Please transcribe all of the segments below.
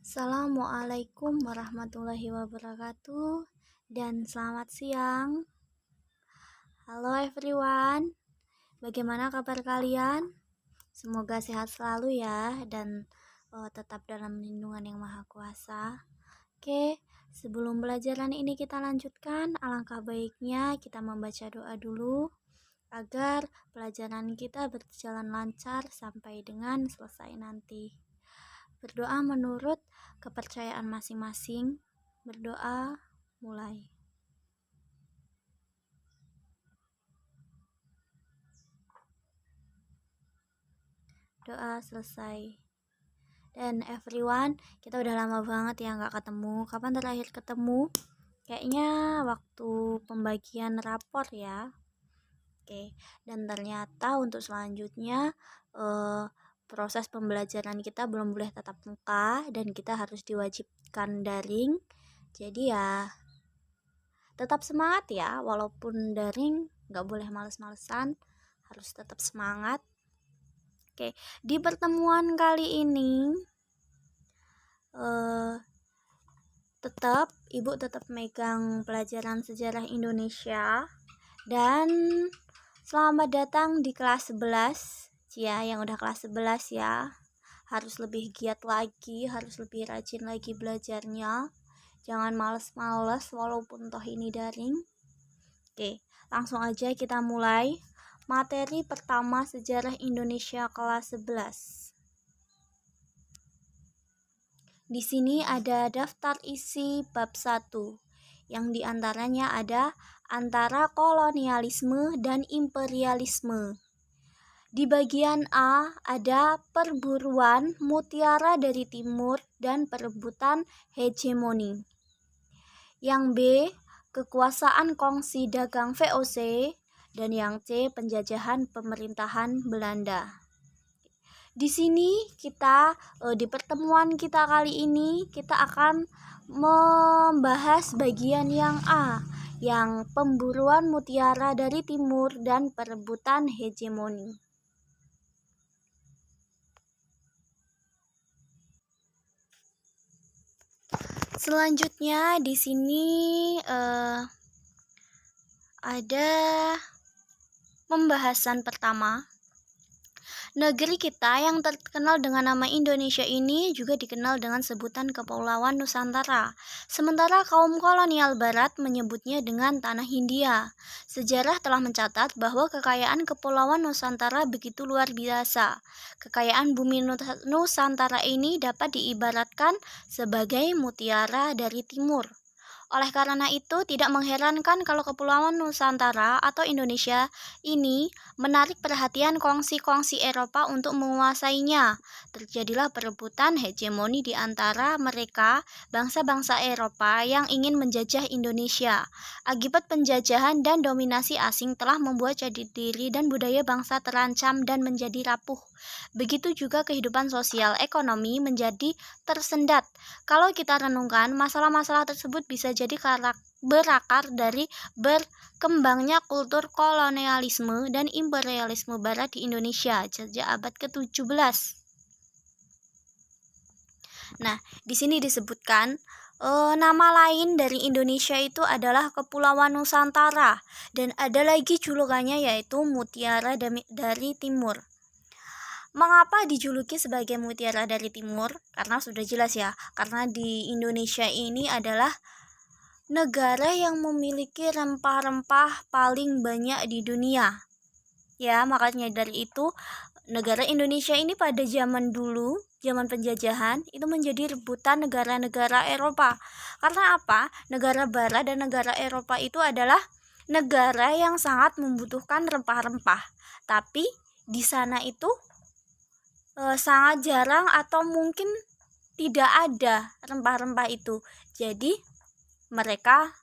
Assalamualaikum warahmatullahi wabarakatuh dan selamat siang. Halo everyone, bagaimana kabar kalian? Semoga sehat selalu ya dan tetap dalam lindungan yang maha kuasa. Oke, sebelum pelajaran ini kita lanjutkan, alangkah baiknya kita membaca doa dulu agar pelajaran kita berjalan lancar sampai dengan selesai nanti. Berdoa menurut kepercayaan masing-masing. Berdoa mulai. Doa selesai. Dan everyone, kita udah lama banget ya nggak ketemu. Kapan terakhir ketemu? Kayaknya waktu pembagian rapor ya. Oke, dan ternyata untuk selanjutnya proses pembelajaran kita belum boleh tatap muka dan kita harus diwajibkan daring. Jadi ya tetap semangat ya, walaupun daring nggak boleh males-malesan, harus tetap semangat. Oke, di pertemuan kali ini Ibu tetap megang pelajaran sejarah Indonesia dan selamat datang di kelas 11 ya, yang udah kelas 11 ya. Harus lebih giat lagi, harus lebih rajin lagi belajarnya. Jangan males-males walaupun toh ini daring. Oke, langsung aja kita mulai. Materi pertama sejarah Indonesia kelas 11. Di sini ada daftar isi bab 1, yang diantaranya ada antara kolonialisme dan imperialisme. Di bagian A ada perburuan mutiara dari timur dan perebutan hegemoni. Yang B, kekuasaan kongsi dagang VOC, dan yang C, penjajahan pemerintahan Belanda. Di sini kita di pertemuan kita kali ini kita akan membahas bagian yang A, yang pemburuan mutiara dari timur dan perebutan hegemoni. Selanjutnya di sini ada pembahasan pertama. Negeri kita yang terkenal dengan nama Indonesia ini juga dikenal dengan sebutan Kepulauan Nusantara. Sementara kaum kolonial barat menyebutnya dengan Tanah Hindia. Sejarah telah mencatat bahwa kekayaan Kepulauan Nusantara begitu luar biasa. Kekayaan bumi Nusantara ini dapat diibaratkan sebagai mutiara dari timur. Oleh karena itu, tidak mengherankan kalau Kepulauan Nusantara atau Indonesia ini menarik perhatian kongsi-kongsi Eropa untuk menguasainya. Terjadilah perebutan hegemoni di antara mereka, bangsa-bangsa Eropa yang ingin menjajah Indonesia. Akibat penjajahan dan dominasi asing telah membuat jati diri dan budaya bangsa terancam dan menjadi rapuh. Begitu juga kehidupan sosial ekonomi menjadi tersendat. Kalau kita renungkan, masalah-masalah tersebut bisa jadi berakar dari berkembangnya kultur kolonialisme dan imperialisme barat di Indonesia sejak abad ke-17. Nah, di sini disebutkan nama lain dari Indonesia itu adalah Kepulauan Nusantara dan ada lagi julukannya yaitu Mutiara dari Timur. Mengapa dijuluki sebagai Mutiara dari Timur? Karena sudah jelas ya, karena di Indonesia ini adalah negara yang memiliki rempah-rempah paling banyak di dunia. Ya, makanya dari itu negara Indonesia ini pada zaman dulu, zaman penjajahan, itu menjadi rebutan negara-negara Eropa. Karena apa? Negara Barat dan negara Eropa itu adalah negara yang sangat membutuhkan rempah-rempah. Tapi di sana itu sangat jarang atau mungkin tidak ada rempah-rempah itu. Jadi mereka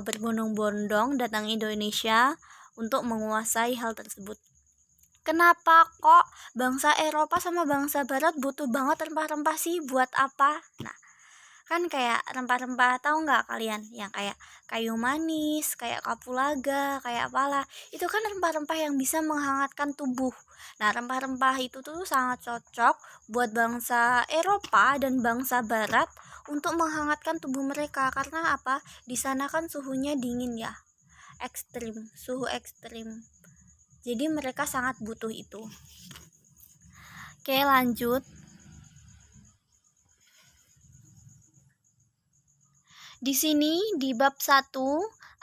berbondong-bondong datang Indonesia untuk menguasai hal tersebut. Kenapa kok bangsa Eropa sama bangsa Barat butuh banget rempah-rempah sih? Buat apa? Nah, Kan kayak rempah-rempah, tahu nggak kalian? Yang kayak kayu manis, kayak kapulaga, kayak apalah. Itu kan rempah-rempah yang bisa menghangatkan tubuh. Nah, rempah-rempah itu tuh sangat cocok buat bangsa Eropa dan bangsa Barat untuk menghangatkan tubuh mereka. Karena apa? Di sana kan suhunya dingin ya, ekstrim, suhu ekstrim. Jadi mereka sangat butuh itu. Oke, lanjut. Di sini di bab 1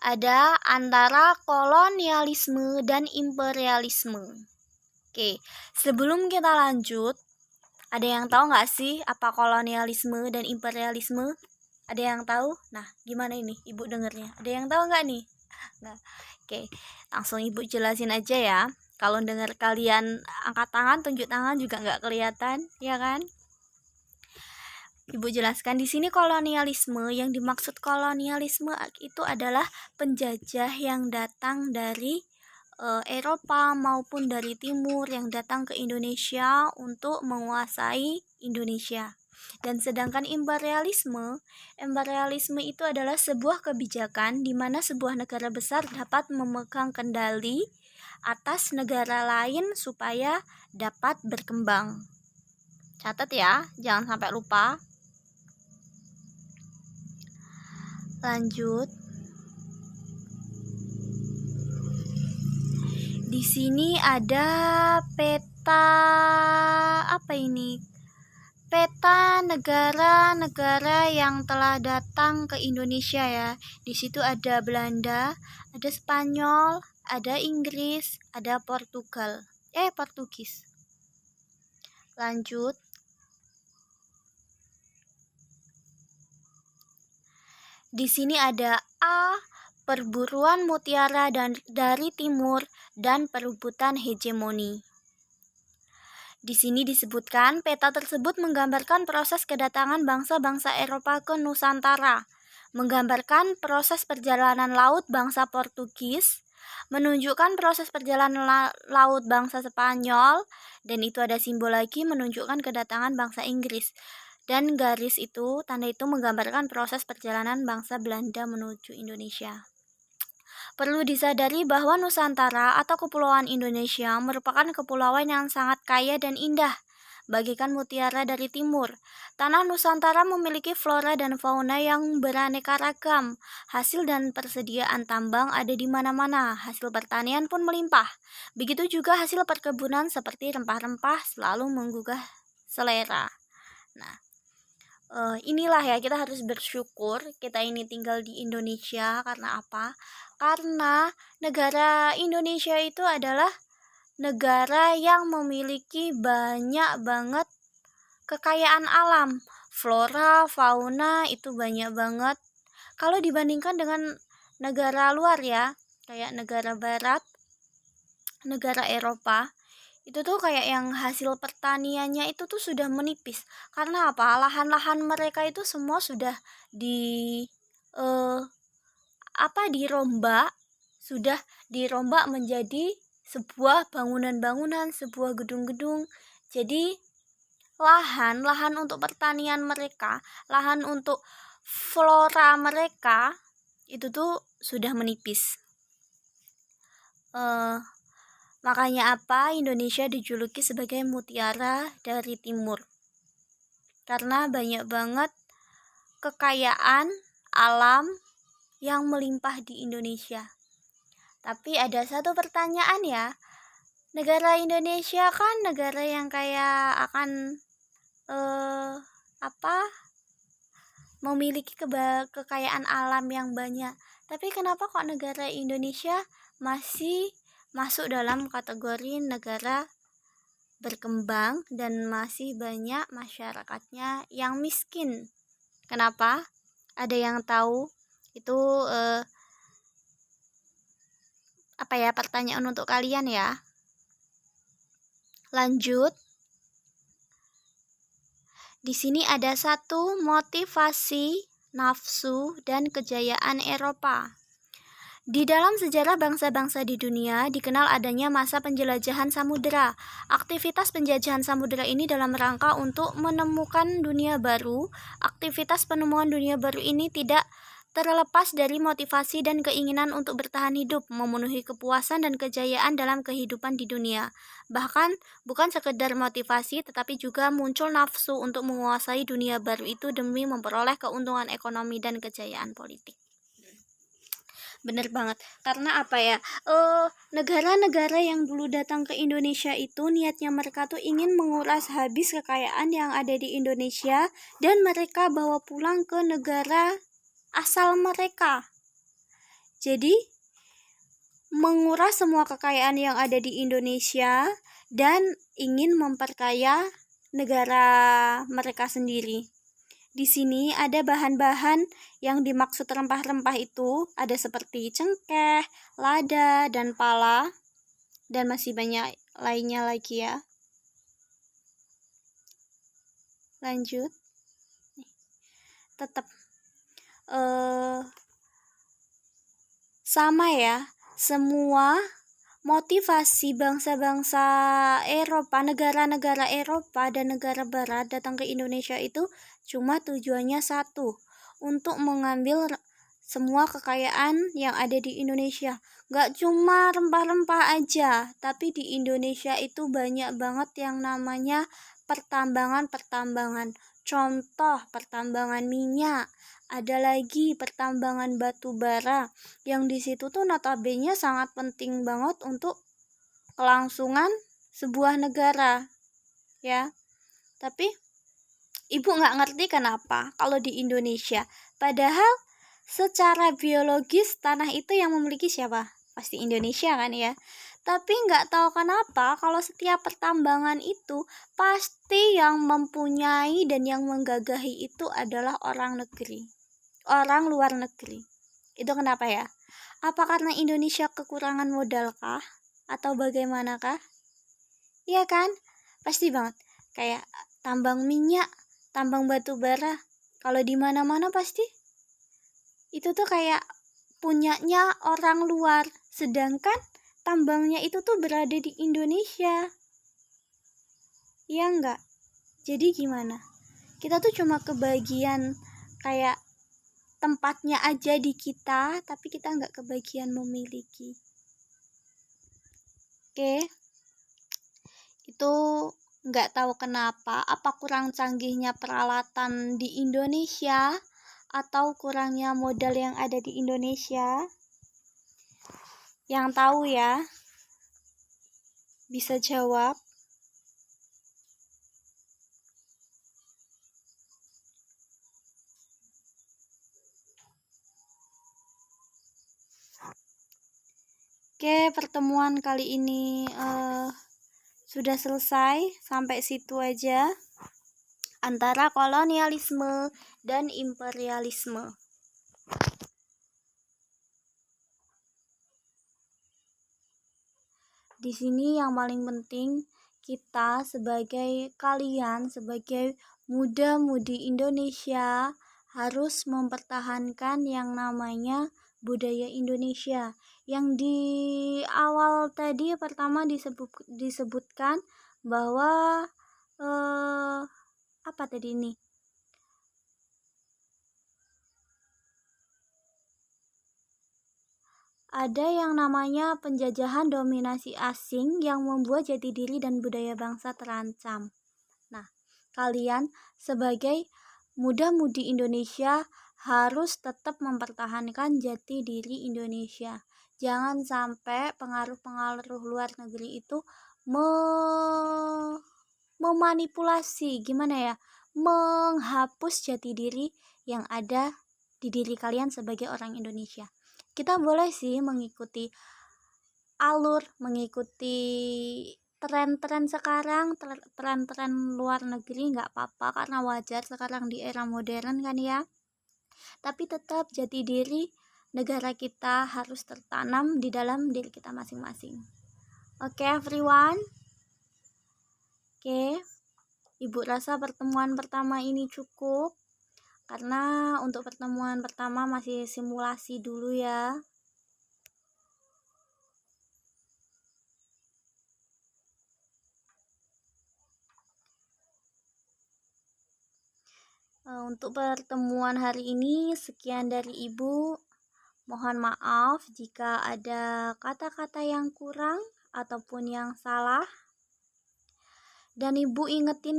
ada antara kolonialisme dan imperialisme. Oke, sebelum kita lanjut, ada yang tahu nggak sih apa kolonialisme dan imperialisme? Ada yang tahu? Nah, gimana ini Ibu dengernya? Ada yang tahu nggak nih? Nah, oke, langsung Ibu jelasin aja ya. Kalau dengar kalian angkat tangan, tunjuk tangan juga nggak kelihatan, ya kan? Ibu jelaskan di sini kolonialisme. Yang dimaksud kolonialisme itu adalah penjajah yang datang dari Eropa maupun dari timur yang datang ke Indonesia untuk menguasai Indonesia. Dan sedangkan imperialisme itu adalah sebuah kebijakan di mana sebuah negara besar dapat memegang kendali atas negara lain supaya dapat berkembang. Catat ya, jangan sampai lupa. Lanjut. Di sini ada peta apa ini? Peta negara-negara yang telah datang ke Indonesia ya. Di situ ada Belanda, ada Spanyol, ada Inggris, ada Portugis. Lanjut. Di sini ada A, perburuan mutiara dari timur dan perebutan hegemoni. Di sini disebutkan peta tersebut menggambarkan proses kedatangan bangsa-bangsa Eropa ke Nusantara, menggambarkan proses perjalanan laut bangsa Portugis, menunjukkan proses perjalanan laut bangsa Spanyol, dan itu ada simbol lagi menunjukkan kedatangan bangsa Inggris. Dan garis itu, tanda itu menggambarkan proses perjalanan bangsa Belanda menuju Indonesia. Perlu disadari bahwa Nusantara atau Kepulauan Indonesia merupakan kepulauan yang sangat kaya dan indah, bagaikan mutiara dari timur. Tanah Nusantara memiliki flora dan fauna yang beraneka ragam. Hasil dan persediaan tambang ada di mana-mana, hasil pertanian pun melimpah. Begitu juga hasil perkebunan seperti rempah-rempah selalu menggugah selera. Nah, inilah ya, kita harus bersyukur kita ini tinggal di Indonesia. Karena apa? Karena negara Indonesia itu adalah negara yang memiliki banyak banget kekayaan alam. Flora, fauna itu banyak banget. Kalau dibandingkan dengan negara luar ya, kayak negara barat, negara Eropa, itu tuh kayak yang hasil pertaniannya itu tuh sudah menipis. Karena apa? Lahan-lahan mereka itu semua sudah dirombak menjadi sebuah bangunan-bangunan, sebuah gedung-gedung. Jadi lahan untuk pertanian mereka, lahan untuk flora mereka itu tuh sudah menipis. Makanya apa Indonesia dijuluki sebagai mutiara dari timur. Karena banyak banget kekayaan alam yang melimpah di Indonesia. Tapi ada satu pertanyaan ya. Negara Indonesia kan negara yang kayak akan memiliki kekayaan alam yang banyak. Tapi kenapa kok negara Indonesia masih masuk dalam kategori negara berkembang dan masih banyak masyarakatnya yang miskin? Kenapa? Ada yang tahu? Itu pertanyaan untuk kalian ya. Lanjut. Di sini ada satu motivasi, nafsu, dan kejayaan Eropa. Di dalam sejarah bangsa-bangsa di dunia, dikenal adanya masa penjelajahan samudera. Aktivitas penjajahan samudera ini dalam rangka untuk menemukan dunia baru. Aktivitas penemuan dunia baru ini tidak terlepas dari motivasi dan keinginan untuk bertahan hidup, memenuhi kepuasan dan kejayaan dalam kehidupan di dunia. Bahkan, bukan sekedar motivasi, tetapi juga muncul nafsu untuk menguasai dunia baru itu demi memperoleh keuntungan ekonomi dan kejayaan politik. Bener banget, karena apa ya, negara-negara yang dulu datang ke Indonesia itu niatnya mereka tuh ingin menguras habis kekayaan yang ada di Indonesia dan mereka bawa pulang ke negara asal mereka. Jadi menguras semua kekayaan yang ada di Indonesia dan ingin memperkaya negara mereka sendiri. Di sini ada bahan-bahan yang dimaksud rempah-rempah itu ada seperti cengkeh, lada, dan pala, dan masih banyak lainnya lagi ya. Lanjut. Tetap sama ya, semua motivasi bangsa-bangsa Eropa, negara-negara Eropa dan negara Barat datang ke Indonesia itu cuma tujuannya satu, untuk mengambil semua kekayaan yang ada di Indonesia. Gak cuma rempah-rempah aja, tapi di Indonesia itu banyak banget yang namanya pertambangan-pertambangan. Contoh, pertambangan minyak, ada lagi pertambangan batu bara, yang di situ tuh notabene sangat penting banget untuk kelangsungan sebuah negara, ya. Tapi ibu nggak ngerti kenapa kalau di Indonesia, padahal secara biologis tanah itu yang memiliki siapa? Pasti Indonesia kan ya. Tapi nggak tahu kenapa kalau setiap pertambangan itu pasti yang mempunyai dan yang menggagahi itu adalah orang luar negeri. Itu kenapa ya? Apa karena Indonesia kekurangan modal kah? Atau bagaimanakah? Iya kan? Pasti banget. Kayak tambang minyak, tambang batu bara. Kalau di mana-mana pasti itu tuh kayak punyanya orang luar. Sedangkan tambangnya itu tuh berada di Indonesia. Iya enggak? Jadi gimana? Kita tuh cuma kebagian kayak tempatnya aja di kita, tapi kita nggak kebagian memiliki. Oke, itu nggak tahu kenapa, apa kurang canggihnya peralatan di Indonesia atau kurangnya modal yang ada di Indonesia. Yang tahu ya, bisa jawab. Oke, pertemuan kali ini sudah selesai, sampai situ aja, antara kolonialisme dan imperialisme. Di sini yang paling penting kita sebagai muda-mudi Indonesia harus mempertahankan yang namanya budaya Indonesia. Yang di awal tadi pertama disebutkan bahwa apa tadi ini? Ada yang namanya penjajahan dominasi asing yang membuat jati diri dan budaya bangsa terancam. Nah, kalian sebagai muda-mudi Indonesia harus tetap mempertahankan jati diri Indonesia. Jangan sampai pengaruh-pengaruh luar negeri itu memanipulasi, menghapus jati diri yang ada di diri kalian sebagai orang Indonesia. Kita boleh sih mengikuti tren-tren sekarang, tren-tren luar negeri, nggak apa-apa karena wajar sekarang di era modern kan ya. Tapi tetap jati diri negara kita harus tertanam di dalam diri kita masing-masing. Oke, everyone. Oke, Ibu rasa pertemuan pertama ini cukup, karena untuk pertemuan pertama masih simulasi dulu ya. Untuk pertemuan hari ini sekian dari Ibu. Mohon maaf jika ada kata-kata yang kurang ataupun yang salah. Dan Ibu ingetin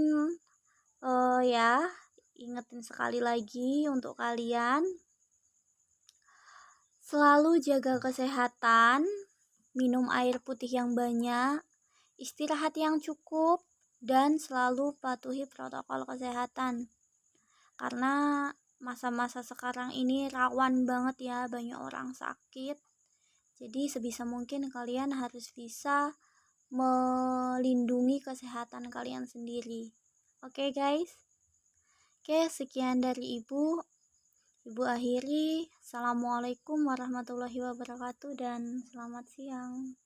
sekali lagi untuk kalian. Selalu jaga kesehatan, minum air putih yang banyak, istirahat yang cukup, dan selalu patuhi protokol kesehatan. Karena masa-masa sekarang ini rawan banget ya, banyak orang sakit. Jadi sebisa mungkin kalian harus bisa melindungi kesehatan kalian sendiri. Oke guys? Oke, sekian dari Ibu. Ibu akhiri. Assalamualaikum warahmatullahi wabarakatuh dan selamat siang.